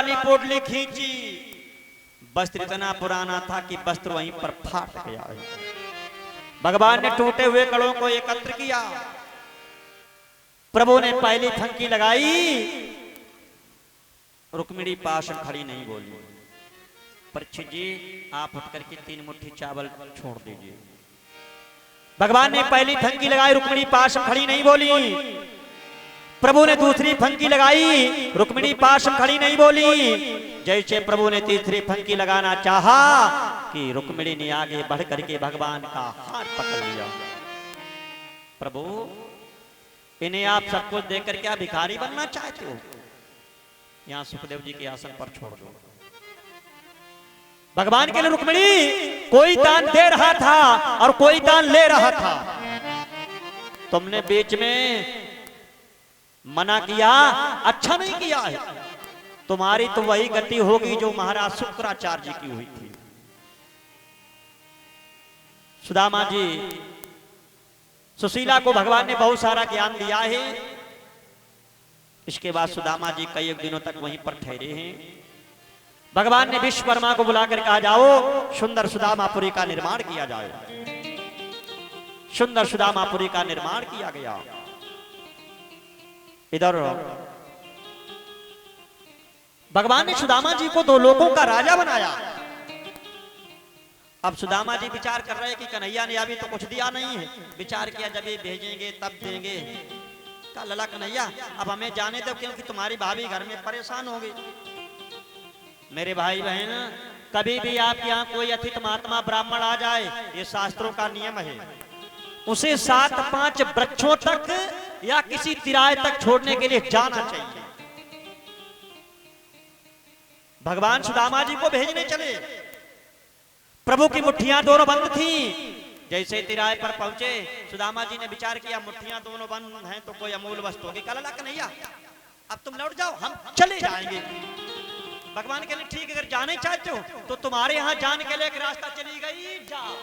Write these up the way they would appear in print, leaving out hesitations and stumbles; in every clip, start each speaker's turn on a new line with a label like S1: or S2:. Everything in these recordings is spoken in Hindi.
S1: वाली पोटली खींची, वस्त्र इतना पुराना था कि वस्त्र वहीं पर फाट गया। भगवान ने टूटे हुए कड़ों को एकत्र किया। प्रभु ने पहली फंकी लगाई, रुक्मिणी पास खड़ी नहीं बोली। परीक्षित जी आप उठ करके 3 मुट्ठी चावल छोड़ दीजिए। भगवान ने पहली फंकी लगाई, रुक्मिणी पास खड़ी नहीं बोली। प्रभु ने दूसरी फंकी लगाई, रुक्मिणी पास खड़ी नहीं बोली। जैसे प्रभु ने तीसरी फंकी लगाना चाहा कि रुक्मिणी ने आगे बढ़ करके भगवान का हाथ पकड़ लिया। प्रभु इन्हें आप सब कुछ देकर क्या भिखारी बनना चाहते हो? यहां सुखदेव जी के आसन पर छोड़ दो। भगवान के लिए रुक्मिणी कोई दान दे रहा था और कोई दान ले रहा था। तुमने बीच में मना किया, अच्छा नहीं किया है। तुम्हारी तो वही गति होगी जो महाराज शुक्राचार्य जी की हुई थी। सुदामा जी, सुशीला को भगवान ने बहुत सारा ज्ञान दिया है। इसके बाद सुदामा जी कई दिनों तक वहीं पर ठहरे हैं। भगवान ने विश्वकर्मा को बुलाकर कहा, जाओ सुंदर सुदामापुरी का निर्माण किया जाए। सुंदर सुदामापुरी का निर्माण किया गया। इधर भगवान ने सुदामा जी को 2 लोकों का राजा बनाया। अब सुदामा जी विचार कर रहे हैं कि कन्हैया ने अभी तो कुछ दिया नहीं है। विचार किया जब ये भेजेंगे तब देंगे। कहा लला कन्हैया अब हमें जाने दो, क्योंकि तुम्हारी भाभी घर में परेशान होगी। मेरे भाई बहन, कभी भी आपके यहाँ कोई अतिथि महात्मा ब्राह्मण आ जाए, ये शास्त्रों का नियम है, उसे 7-5 वृक्षों तक या किसी तिराए तक छोड़ने के लिए जाना चाहिए। भगवान सुदामा जी को भेजने चले। प्रभु की मुट्ठियां दोनों बंद थी। जैसे तिराए पर पहुंचे, सुदामा जी ने विचार किया मुट्ठियां दोनों बंद हैं तो कोई अमूल वस्तु होगी। कहा कन्हैया अब तुम लौट जाओ, हम चले जाएंगे। भगवान के लिए ठीक, अगर जाने चाहते हो तो तुम्हारे यहां जाने के लिए एक रास्ता चली गई, जाओ।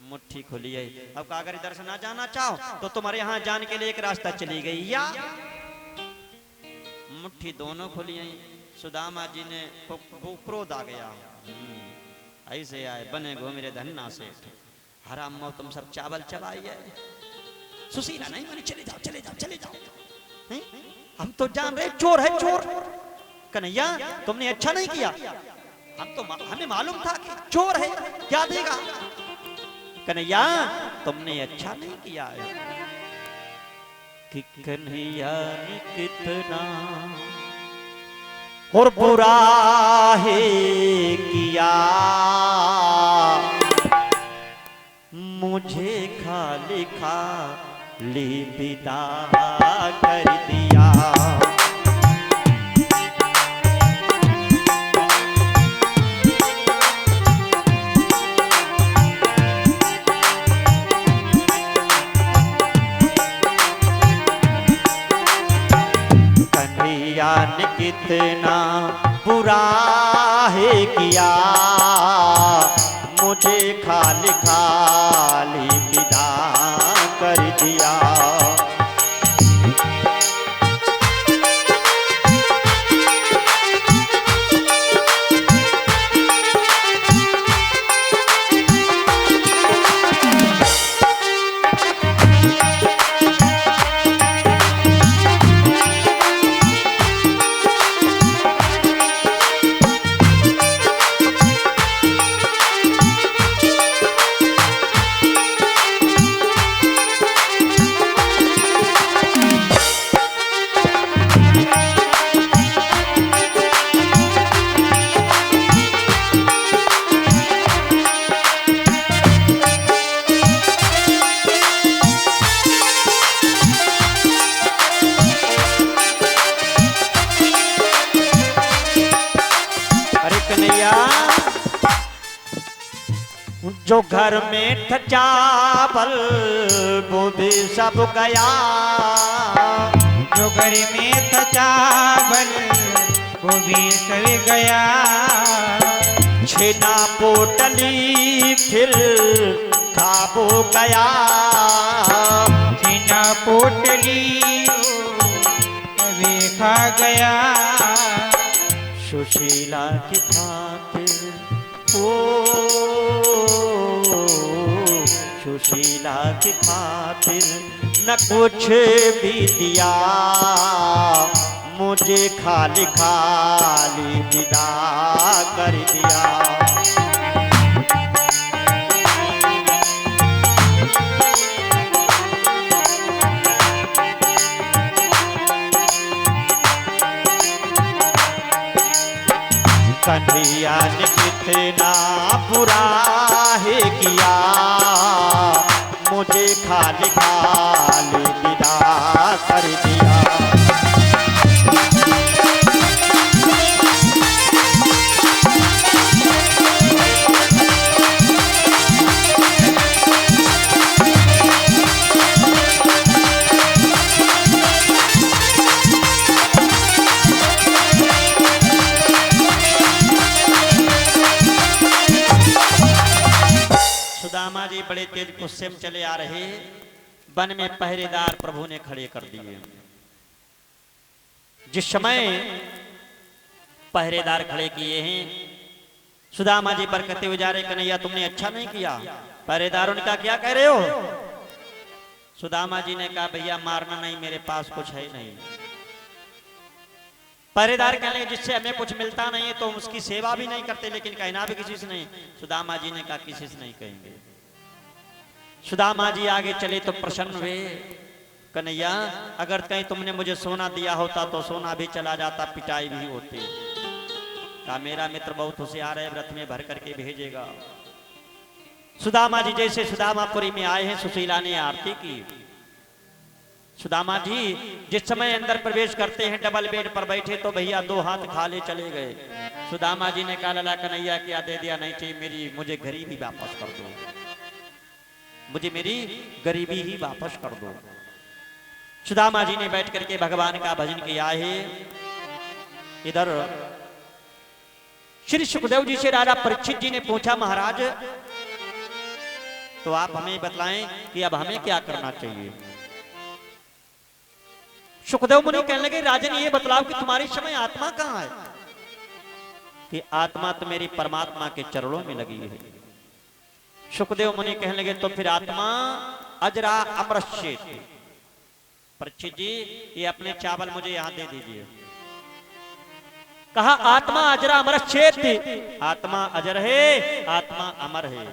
S1: मुट्ठी खुली है। अब कहा अगर इधर से ना जाना चाहो तो तुम्हारे यहां जाने के लिए एक रास्ता चली गई, या मुट्ठी दोनों खुली है। सुदामा जी ने क्रोध आ गया, ऐसे आए बने गो मेरे धन्ना से, हराम मो तुम सब चावल चबाई है। सुशीला नहीं मानी, चले जाओ चले जाओ चले जाओ, नहीं? हम तो जान रहे चोर है चोर। कन्हैया तुमने अच्छा नहीं किया, हमें मालूम था कि चोर है, क्या देगा। कन्हैया तुमने अच्छा नहीं किया है कि कन्हैया ने कितना और बुरा है किया, मुझे खाली खाली विदा कर दिया। कन्हैया ने कितना बुरा है किया, मुझे खाली खाली विदा कर दिया। जो घर में था चावल वो भी सब गया,
S2: जो घर में था चावल वो भी सब गया।
S1: छेना पोटली फिर खाबो गया,
S2: छेना पोटली कभी खा गया।
S1: सुशीला की खातिर, ओ सुशीला की खातिर न कुछ भी दिया, मुझे खाली खाली विदा कर दिया। कन्हैया ने कितना बुरा है किया, मुझे खाली खाली विदा कर दिया। सुदामा जी बड़े तेज गुस्से में चले आ रहे, वन में पहरेदार प्रभु ने खड़े कर दिए। जिस समय पहरेदार खड़े किए हैं, सुदामा जी बरकते हुए जा रहे, कन्हैया तुमने अच्छा नहीं किया। पहरेदारों ने कहा क्या कह रहे हो? सुदामा जी ने कहा भैया मारना नहीं, मेरे पास कुछ है नहीं। पहरेदार कहने जिससे हमें कुछ मिलता नहीं है तो उसकी सेवा भी नहीं करते, लेकिन कहना भी किसी से नहीं। सुदामा जी ने कहा किसी से नहीं कहेंगे। सुदामा जी आगे चले तो प्रसन्न हुए, कन्हैया अगर कहीं तुमने मुझे सोना दिया होता तो सोना भी चला जाता, पिटाई भी होती। कहा मेरा मित्र बहुत होशियार है, व्रत में भर करके भेजेगा। सुदामा जी जैसे सुदामापुरी में आए हैं, सुशीला ने आरती की। सुदामा जी जिस समय अंदर प्रवेश करते हैं, डबल बेड पर बैठे तो भैया दो हाथ खाली चले गए। सुदामा जी ने कहा लला कन्हैया क्या दे दिया, नहीं चाहिए, मुझे गरीबी वापस कर दो, मुझे मेरी गरीबी ही वापस कर दो। सुदामा जी ने बैठ करके भगवान का भजन किया है। इधर श्री सुखदेव जी से राजा परीक्षित जी ने पूछा महाराज तो आप हमें बतलाएं कि अब हमें क्या करना चाहिए। सुखदेव मुनि कहने लगे राजन ये बतलाओ कि तुम्हारी समय आत्मा कहां है? कि आत्मा तो मेरी परमात्मा के चरणों में लगी है। सुखदेव मुनि कहने लगे तो फिर आत्मा अजरा अमरश्य। परीक्षित जी ये अपने चावल मुझे यहां दे दीजिए। कहा आत्मा अजरा अमरश्य, आत्मा अजर है, आत्मा अमर है।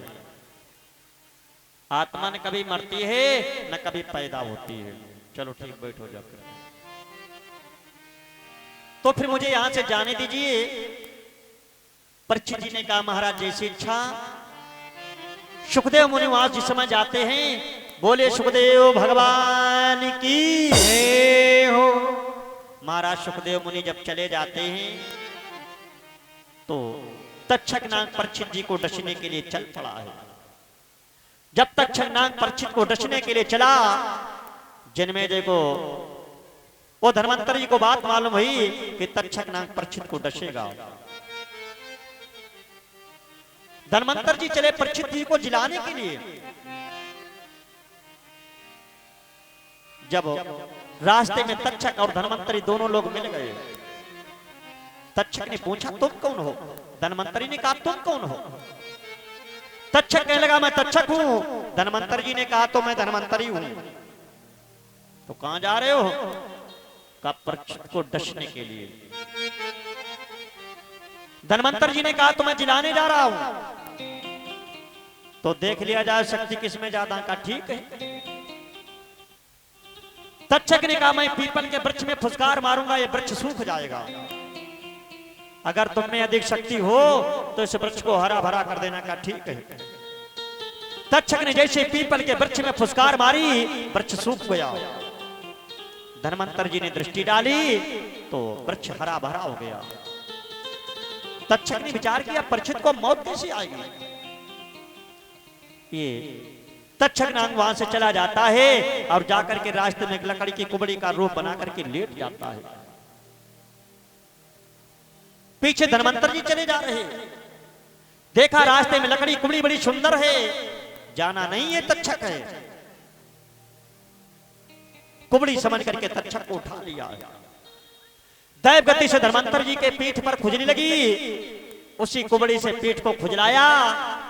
S1: आत्मा न कभी मरती है न कभी पैदा होती है। चलो ठीक बैठो जाकर। तो फिर मुझे यहां से जाने दीजिए। परीक्षित जी ने कहा महाराज जैसी इच्छा। सुखदेव मुनि वहां जिस समय जाते हैं, बोले सुखदेव भगवान की जय हो। महाराज सुखदेव मुनि जब चले जाते हैं तो तक्षक नाग परीक्षित जी को डसने के लिए चल पड़ा है। जब तक्षक नाग परीक्षित को डसने के लिए चला, जन्मेजय को वो धन्वंतरी को बात मालूम हुई कि तक्षक नाग परीक्षित को डसेगा। धन्वंतर जी चले परीक्षित जी को जिलाने के लिए। जब रास्ते में तक्षक और धन्वंतरी दोनों लोग मिल गए, तक्षक ने पूछा तुम कौन हो? धन्वंतरी ने कहा तुम कौन हो? तक्षक कहने लगा मैं तक्षक हूं। धन्वंतर जी ने कहा तो मैं धन्वंतरी हूं। तो कहां जा रहे हो? का परीक्षित को डसने के लिए। धन्वंतर जी ने कहा तो मैं जिलाने जा रहा हूं। तो देख लिया जाए शक्ति किसमें ज्यादा। का ठीक है। तक्षक ने कहा मैं पीपल के वृक्ष में फुसकार मारूंगा, ये वृक्ष सूख जाएगा। अगर तुम में अधिक शक्ति हो तो इस वृक्ष को हरा भरा कर देना। का ठीक है। तक्षक ने जैसे पीपल के वृक्ष में फुसकार मारी, वृक्ष सूख गया। धन्वंतर जी ने दृष्टि डाली तो वृक्ष हरा भरा हो गया। तक्षक ने विचार किया परीक्षित को मौत कैसे आएगी। ये तक्षक नाग वहां से चला जाता है और जाकर के रास्ते में लकड़ी की कुबड़ी का रूप बना करके लेट जाता है। पीछे धन्वंतर जी चले जा रहे, देखा रास्ते में लकड़ी कुबड़ी बड़ी सुंदर है, जाना नहीं है तक्षक है। कुबड़ी समझ करके तक्षक को उठा लिया। दैव गति से धर्मांतर जी के पीठ पर खुजली लगी। उसी कुबड़ी से पीठ को खुजलाया।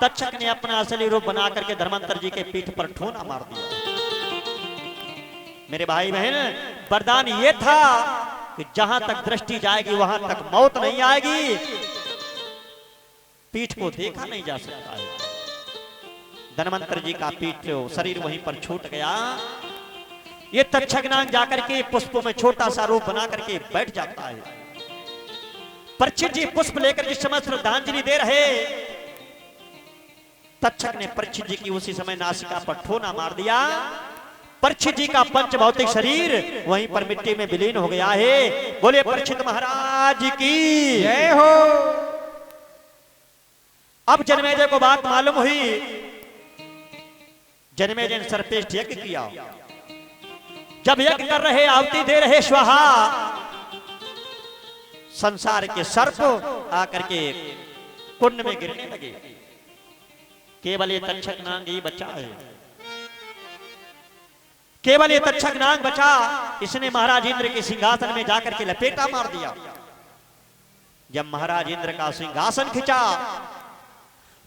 S1: तक्षक ने अपना असली रूप बना करके धर्मांतर जी के पीठ पर ठूना मार दिया। मेरे भाई बहन, वरदान ये था कि जहां तक दृष्टि जाएगी वहां तक मौत नहीं आएगी। पीठ को देखा नहीं जा सकता है। धर्मांतर जी का पीठ शरीर वहीं पर छूट गया। ये तक्षक नाग जाकर के पुष्पों में छोटा सा रूप बना करके बैठ जाता है। परीक्षित जी पुष्प लेकर जिस समय श्रद्धांजलि दे रहे, तक्षक ने परीक्षित जी की उसी समय नासिका पर ठोना मार दिया। परीक्षित जी का पंच भौतिक शरीर वहीं पर मिट्टी में विलीन हो गया है। बोले परीक्षित महाराज की
S2: जय हो।
S1: अब जन्मेजय को बात मालूम हुई। जन्मेजय ने सर्पेष्ठ यज्ञ किया। जब यज्ञ कर रहे, आहुति दे रहे स्वाहा, संसार के सर्प आकर के कुंड में गिरने लगे। केवल ये तक्षक नाग ही बचा है। केवल ये तक्षक नाग बचा। इसने महाराज इंद्र के सिंहासन में जाकर के लपेटा मार दिया। जब महाराज इंद्र का सिंहासन खिंचा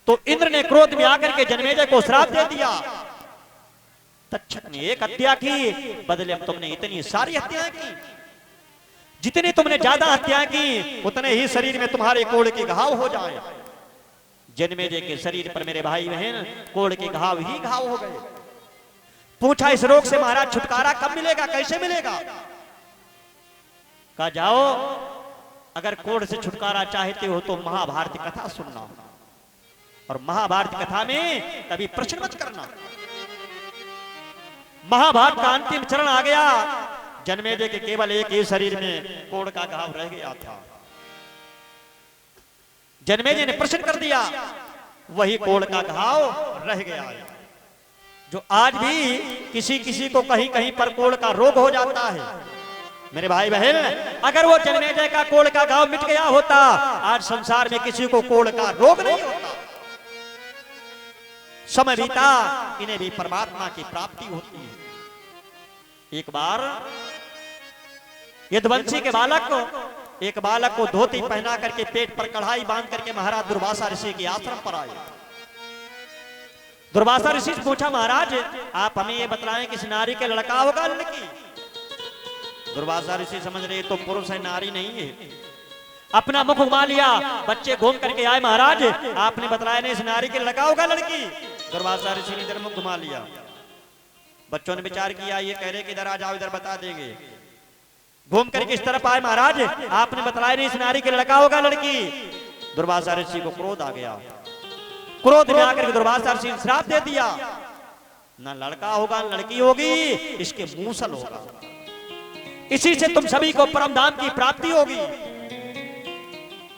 S1: तो इंद्र ने क्रोध में आकर के जन्मेजय को श्राप दे दिया। तक्षक ने एक हत्या की, बदले में तुमने इतनी सारी हत्याएं की। जितनी तुमने ज्यादा हत्या की उतने ही शरीर में तुम्हारे कोड़ के घाव हो जाए। जन्मेजय के शरीर पर मेरे भाई बहन कोड़ के घाव ही घाव हो गए। पूछा इस रोग से महाराज छुटकारा कब मिलेगा, कैसे मिलेगा? कहा जाओ, अगर कोड़ से छुटकारा चाहते हो तो महाभारत कथा सुनना, और महाभारत कथा में कभी प्रश्न मत करना। महाभारत का अंतिम चरण आ गया। जन्मेजय के केवल एक ही शरीर में कोड़ का घाव रह गया था। जन्मेजय ने प्रश्न कर दिया, वही कोड़ का घाव रह गया है। जो आज भी किसी किसी को कहीं कहीं पर कोड़ का रोग हो जाता है। मेरे भाई बहन, अगर वो जन्मेजय का कोड़ का घाव मिट गया होता, आज संसार में किसी को कोड़ का रोग नहीं होता। समय बीता, इन्हें भी परमात्मा की प्राप्ति होती है। एक बार यदुवंशी के एक बालक को धोती पहना करके पेट पर कढ़ाई बांध करके महाराज दुर्वासा ऋषि के आश्रम पर आए। दुर्वासा ऋषि से पूछा, महाराज आप हमें ये बतलाएं कि इस नारी के लड़का होगा लड़की? दुर्वासा ऋषि समझ रहे तो पुरुष है, नारी नहीं है। अपना मुख घुमा लिया, बच्चे घूम करके आए, महाराज आपने बतलाया नहीं इस नारी के लड़का होगा लड़की? दुर्वासा ऋषि ने इधर मुख घुमा लिया। बच्चों ने विचार किया, ये कह रहे कि इधर आ जाओ, इधर बता देंगे। घूम करके इस तरफ आए, महाराज आपने बतलाया नहीं इस नारी के लड़का होगा लड़की? दुर्वासा ऋषि को क्रोध आ गया। क्रोध में आकर के दुर्वासा ऋषि ने श्राप दे दिया, ना लड़का होगा न लड़की होगी, इसके मूसल होगा। इसी से तुम सभी को परम धाम की प्राप्ति होगी।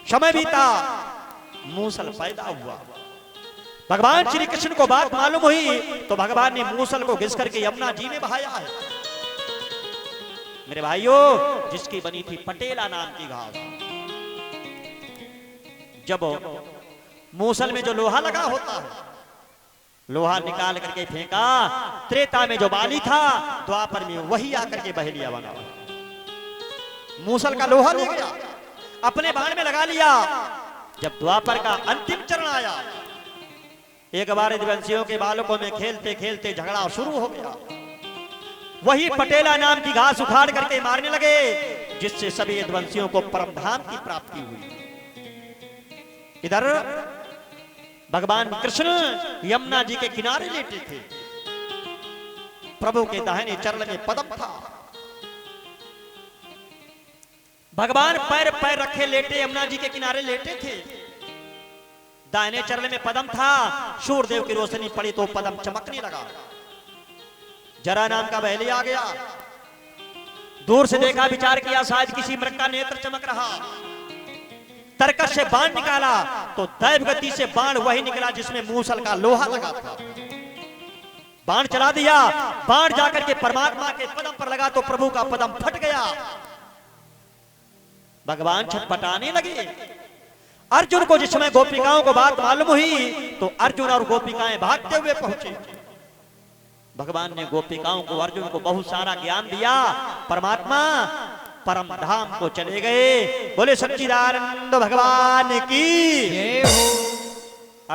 S1: समय बीता, मूसल पैदा हुआ। भगवान श्री कृष्ण को बात मालूम हुई तो भगवान ने मूसल को घिस करके यमुना जी में बहाया है। मेरे भाइयों, जिसकी बनी थी पटेला नाम की घास, जब मूसल में जो लोहा लगा होता है, लोहा निकाल करके फेंका, त्रेता में जो बाली था द्वापर में वही आकर के बहेलिया बना। मूसल का लोहा ले गया, अपने बाण में लगा लिया। जब द्वापर का अंतिम चरण आया, एक बार यदुवंशियों के बालकों में खेलते खेलते झगड़ा शुरू हो गया। वही पटेला नाम की घास उखाड़ करके मारने लगे, जिससे सभी यदुवंशियों को परम धाम की प्राप्ति हुई। इधर भगवान कृष्ण यमुना जी के किनारे लेटे थे। प्रभु के दाहिने चरण में पद्म था। भगवान पैर पैर रखे लेटे यमुना जी के किनारे लेटे थे। दाहिने चरण में पद्म था। सूर्यदेव की रोशनी पड़ी तो पद्म चमकने लगा। जरा नाम का बहेली आ गया। दूर से देखा, विचार किया शायद किसी मृग का नेत्र चमक रहा। तरकस से बाण निकाला तो दैव गति से बाण वही निकला जिसमें मूसल का लोहा लगा था। बाण चला दिया, बाण जाकर के परमात्मा के पद्म पर लगा तो प्रभु का पद्म फट गया। भगवान छटपटाने लगे। अर्जुन को जिस समय गोपिकाओं को बात मालूम हुई तो अर्जुन और गोपिकाएं भागते हुए पहुंचे। भगवान ने गोपिकाओं को, अर्जुन को बहुत सारा ज्ञान दिया। परमात्मा परम धाम को चले गए। बोले सच्चिदानंद भगवान की
S2: जय हो।